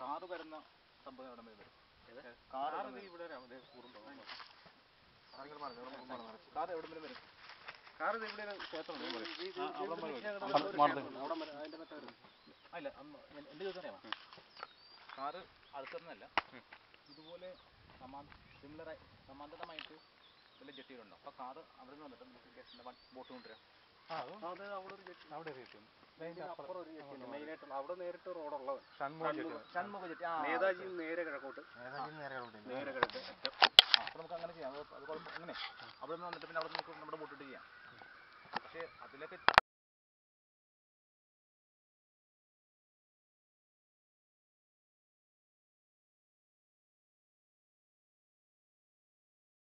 Car വരുന്ന സംഭവം എവിടെ വരും? കാറ് ഇവിടെ കാർ എവിടെ വരും? കാർ ഇവിടെ ക്ഷേത്രം അല്ല. എൻ്റെ ചോദിച്ചാൽ കാറ് അടുത്തൊന്നല്ല, ഇതുപോലെ സിമിലറായി സമാന്തരമായിട്ട് വല്ല ജെട്ടികളുണ്ടോ? അപ്പോൾ കാറ് അവിടെ നിന്ന് വന്നിട്ട് നമുക്ക് ബോട്ട് കൊണ്ടുവരാം. അവിടെ നേരിട്ട് റോഡുള്ളത് ഷൺമുഖ ജെട്ടി. നേതാജി നേരെ കിഴക്കോട്ട്. അപ്പോൾ നമുക്ക് അങ്ങനെ ചെയ്യാം. അത് അങ്ങനെ അവിടെ നിന്ന് വന്നിട്ട് പിന്നെ അവിടെ നമുക്ക് നമ്മുടെ ബോട്ടിട്ട് ചെയ്യാം. പക്ഷേ അതിലൊക്കെ